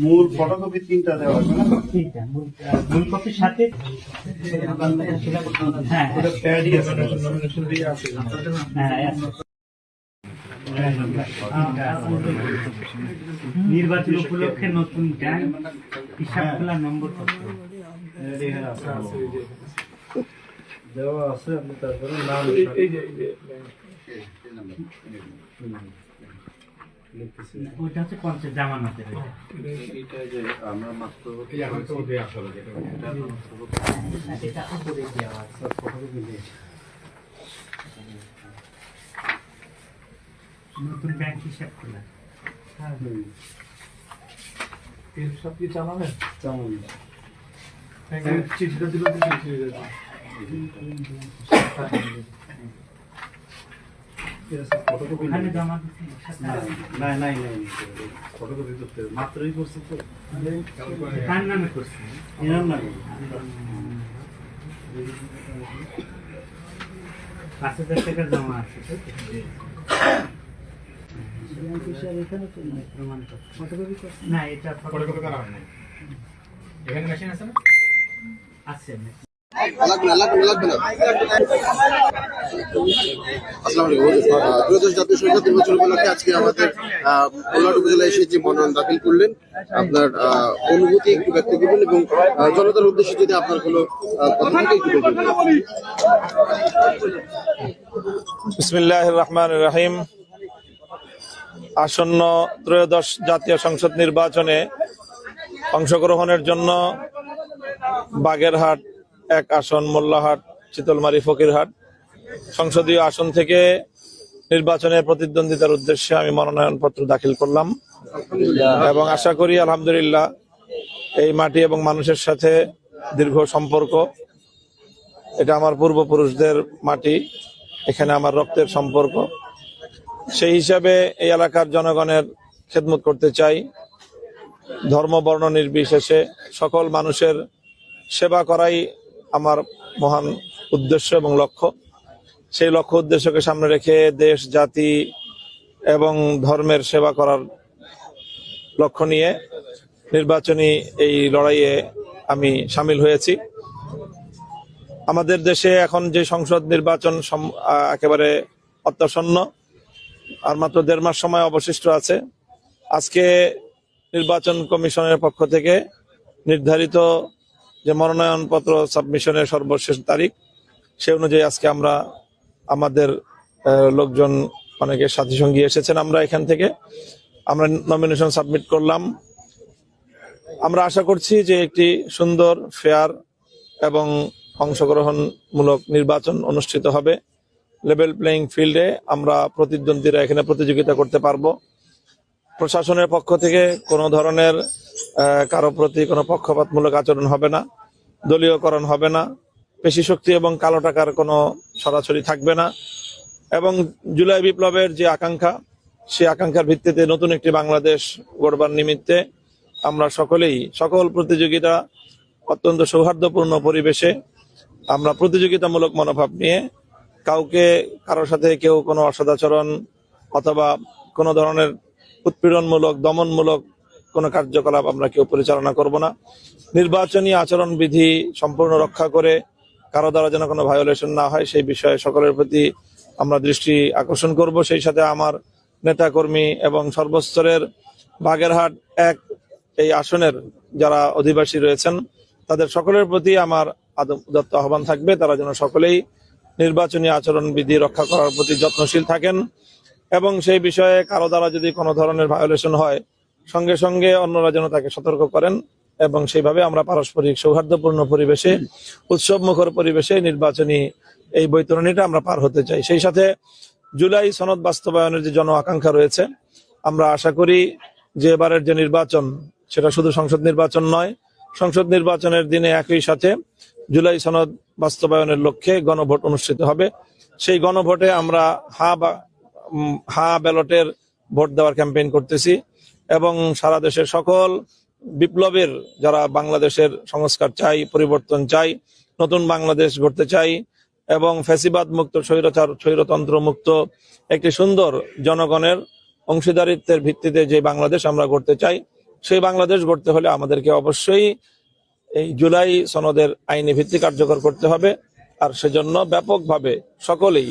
মূল ফটোকপি 3টা দেওয়া আছে না? 3টা মূল কপির সাথে হ্যাঁ এটা প্যাডই আছে, নমিনেশন দিয়ে আছে। হ্যাঁ নির্বাচন উপলক্ষে নতুন ট্যাঙ্ক, হিসাব খোলা নম্বর দেওয়া আছে। আপনি তারপরে নাম ওইটা হচ্ছে পঞ্চায়েত জামানতের। আমরা মাত্র নতুন ব্যাংক হিসাব খোলা। সব কি চালাবেন? চিঠিটা দিল ওখানে জমা নাই ফটোকপি করতে মাত্রই করছে তো। কার নামে করছে? এনার নামে 5,000 টাকা জমা আছে। না এটা ফটোকপি করা হয় না। এখানে মেশিন আছে না? আছে। জাতীয় সংসদ নির্বাচন উপলক্ষে আজকে আমাদের কোলাঘাট উপজেলায় এসে যে মনোনয়ন দাখিল করলেন, আপনার অনুভূতি একটু ব্যক্ত করবেন এবং জনতার উদ্দেশ্যে যদি আপনার কোনো কথা থাকে একটু বলবেন। বিসমিল্লাহির রহমানির রহিম। আসন্ন ত্রয়োদশ জাতীয় সংসদ নির্বাচনে অংশগ্রহণের জন্য বাগেরহাট 1 আসন, মোল্লাহাট, চিতলমারী, ফকিরহাট সংসদীয় আসন থেকে নির্বাচনের প্রতিদ্বন্দ্বিতার উদ্দেশ্যে আমি মনোনয়নপত্র দাখিল করলাম এবং আশা করি আলহামদুলিল্লাহ এই মাটি এবং মানুষের সাথে দীর্ঘ সম্পর্ক। এটা আমার পূর্বপুরুষদের মাটি, এখানে আমার রক্তের সম্পর্ক। সেই হিসাবে এই এলাকার জনগণের খেদমত করতে চাই। ধর্ম বর্ণ নির্বিশেষে সকল মানুষের সেবা করাই আমার মহান উদ্দেশ্য এবং লক্ষ্য। সেই লক্ষ্য উদ্দেশ্যকে সামনে রেখে দেশ, জাতি এবং ধর্মের সেবা করার লক্ষ্য নিয়ে নির্বাচনী এই লড়াইয়ে আমি সামিল হয়েছি। আমাদের দেশে এখন যে সংসদ নির্বাচন একেবারে অত্যাসন্ন, আর মাত্র 1.5 মাস সময় অবশিষ্ট আছে। আজকে নির্বাচন কমিশনের পক্ষ থেকে নির্ধারিত যে মনোনয়নপত্র সাবমিশনের সর্বশেষ তারিখ, সে অনুযায়ী আজকে আমরা আমাদের লোকজন অনেকে সাথী সঙ্গী এসেছেন, আমরা এখান থেকে আমরা নমিনেশন সাবমিট করলাম। আমরা আশা করছি যে একটি সুন্দর, ফেয়ার এবং অংশগ্রহণমূলক নির্বাচন অনুষ্ঠিত হবে। লেভেল প্লেইং ফিল্ডে আমরা প্রতিদ্বন্দ্বীরা এখানে প্রতিযোগিতা করতে পারবো। প্রশাসনের পক্ষ থেকে কোনো ধরনের কারো প্রতি কোনো পক্ষপাতমূলক আচরণ হবে না, দলীয়করণ হবে না, পেশি শক্তি এবং কালো টাকার কোনো ছড়াছড়ি থাকবে না। এবং জুলাই বিপ্লবের যে আকাঙ্ক্ষা, সেই আকাঙ্ক্ষার ভিত্তিতে নতুন একটি বাংলাদেশ গড়বার নিমিত্তে আমরা সকল প্রতিযোগিতা অত্যন্ত সৌহার্দ্যপূর্ণ পরিবেশে আমরা প্রতিযোগিতামূলক মনোভাব নিয়ে কারোর সাথে কেউ কোনো অসদাচরণ অথবা কোনো ধরনের উৎপীড়নমূলক, দমনমূলক কোনো কার্যকলাপ আমরা কেউ পরিচালনা করব না। নির্বাচনী আচরণ বিধি সম্পূর্ণ রক্ষা করে কারো দ্বারা যেন কোনো ভায়োলেশন না হয়, সেই বিষয়ে সকলের প্রতি আমরা দৃষ্টি আকর্ষণ করব। সেই সাথে আমার নেতাকর্মী এবং সর্বস্তরের বাগেরহাট 1 এই আসনের যারা অধিবাসী রয়েছেন, তাদের সকলের প্রতি আমার উদাত্ত আহ্বান থাকবে, তারা যেন সকলেই নির্বাচনী আচরণ বিধি রক্ষা করার প্রতি যত্নশীল থাকেন এবং সেই বিষয়ে কারো দ্বারা যদি কোনো ধরনের ভায়োলেশন হয়, সঙ্গে সঙ্গে অন্যরা যেন তাকে সতর্ক করেন এবং সেইভাবে আমরা পারস্পরিক সৌহার্দ্যপূর্ণ পরিবেশে, উৎসবমুখর পরিবেশে নির্বাচনী এই বৈতরণীটা আমরা পার হতে চাই। সেই সাথে জুলাই সনদ বাস্তবায়নের যে জন আকাঙ্ক্ষা রয়েছে, আমরা আশা করি যে এবারের যে নির্বাচন, সেটা শুধু সংসদ নির্বাচন নয়, সংসদ নির্বাচনের দিনে একই সাথে জুলাই সনদ বাস্তবায়নের লক্ষ্যে গণভোট অনুষ্ঠিত হবে। সেই গণভোটে আমরা হা ব্যালটের ভোট দেওয়ার ক্যাম্পেইন করতেছি এবং সারা দেশের সকল বিপ্লবের যারা বাংলাদেশের সংস্কার চাই, পরিবর্তন চাই, নতুন বাংলাদেশ গড়তে চাই এবং ফ্যাসিবাদ মুক্ত, স্বৈরতন্ত্র মুক্ত একটি সুন্দর জনগণের অংশীদারিত্বের ভিত্তিতে যে বাংলাদেশ আমরা গড়তে চাই, সেই বাংলাদেশ গড়তে হলে আমাদেরকে অবশ্যই এই জুলাই সনদের আইনি ভিত্তি কার্যকর করতে হবে। আর সেজন্য ব্যাপকভাবে সকলেই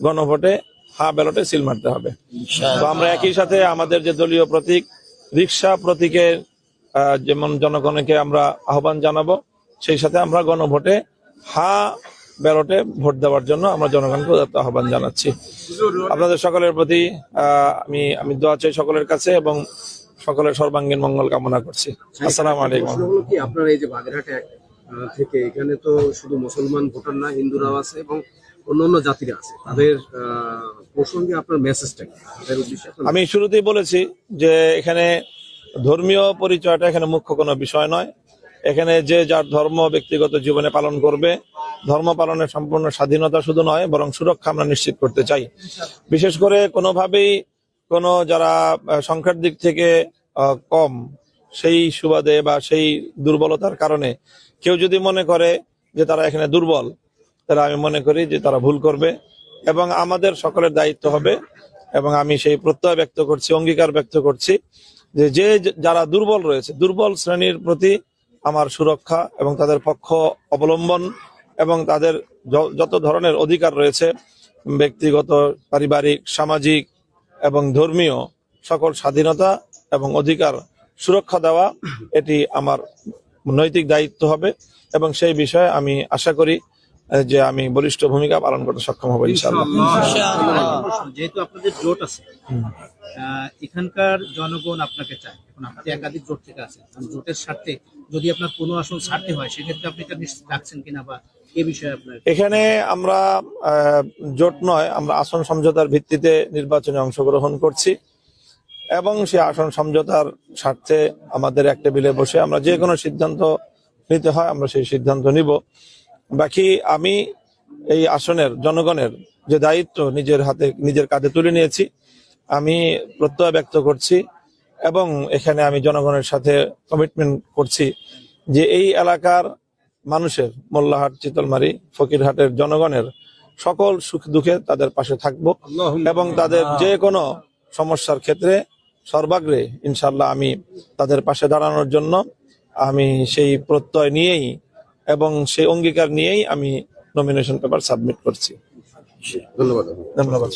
গণভোটে ব্যালটে সিল মারতে হবে। তো আমরা একই সাথে আমাদের যে দলীয় প্রতীক রিকশা প্রতীকে যেমন জনগণকে আমরা আহ্বান জানাবো, সেই সাথে আমরা গণভোটে ব্যালটে ভোট দেওয়ার জন্য আমরা জনগণকে আহ্বান জানাচ্ছি। আপনাদের সকলের প্রতি আমি দোয়া চাই সকলের কাছে এবং সকলের সর্বাঙ্গীন মঙ্গল কামনা করছি। আসসালামু আলাইকুম। প্রশ্ন হলো কি, আপনার এই যে বাগেরহাট থেকে এখানে তো শুধু মুসলমান ভোটার না, হিন্দুরাও আছে এবং অন্যান্য জাতিরা আছে, তাদের প্রসঙ্গে আপনার মেসেজটা কি, তাদের উদ্দেশ্যে? আমি শুরুতেই বলেছি যে এখানে ধর্মীয় পরিচয়টা এখানে মুখ্য কোনো বিষয় নয়। এখানে যে যার ধর্ম ব্যক্তিগত জীবনে পালন করবে, ধর্ম পালনের সম্পূর্ণ স্বাধীনতা শুধু নয় বরং সুরক্ষা আমরা নিশ্চিত করতে চাই। বিশেষ করে কোনোভাবেই কোনো যারা সংখ্যার দিক থেকে কম, সেই সুবাদে বা সেই দুর্বলতার কারণে কেউ যদি মনে করে যে তারা এখানে দুর্বল, তাহলে আমি মনে করি যে তারা ভুল করবে এবং আমাদের সকলের দায়িত্ব হবে। এবং আমি সেই প্রত্যয় ব্যক্ত করছি, অঙ্গীকার ব্যক্ত করছি যে যারা দুর্বল রয়েছে, দুর্বল শ্রেণীর প্রতি আমার সুরক্ষা এবং তাদের পক্ষ অবলম্বন এবং তাদের যত ধরনের অধিকার রয়েছে, ব্যক্তিগত, পারিবারিক, সামাজিক এবং ধর্মীয় সকল স্বাধীনতা এবং অধিকার সুরক্ষা দেওয়া, এটি আমার নৈতিক দায়িত্ব হবে এবং সেই বিষয়ে আমি আশা করি যে আমি বলিষ্ঠ ভূমিকা পালন করতে সক্ষম হবো ইনশাআল্লাহ। যেহেতু আপনাদের জোট আছে, এখানকার জনগণ আপনাকে চায়, এখন আপনি একাধিক জোট থেকে আছেন, জোটের স্বার্থে যদি আপনার কোনো আসন ছাড়তে হয় সেক্ষেত্রে আপনি এটা নিশ্চিত রাখছেন কিনা বা এ বিষয়ে আপনার? এখানে আমরা জোট নয়, আমরা আসন সমঝোতার ভিত্তিতে নির্বাচনে অংশগ্রহণ করছি এবং সেই আসন সমঝোতার স্বার্থে আমাদের এক টেবিলে বসে আমরা যে কোনো সিদ্ধান্ত নিতে হয় আমরা সেই সিদ্ধান্ত নিব। বাকি আমি এই আসনের জনগণের যে দায়িত্ব নিজের হাতে নিজের কাঁধে তুলে নিয়েছি, আমি প্রত্যয় ব্যক্ত করছি এবং এখানে আমি জনগণের সাথে কমিটমেন্ট করছি যে এই এলাকার মানুষের, মোল্লাহাট, চিতলমারি, ফকিরহাটের জনগণের সকল সুখ দুঃখে তাদের পাশে থাকব এবং তাদের যে কোনো সমস্যার ক্ষেত্রে সর্বাগ্রে ইনশাল্লাহ আমি তাদের পাশে দাঁড়ানোর জন্য আমি সেই প্রত্যয় নিয়েই এবং সেই অঙ্গীকার নিয়েই আমি নমিনেশন পেপার সাবমিট করছি। ধন্যবাদ। ধন্যবাদ।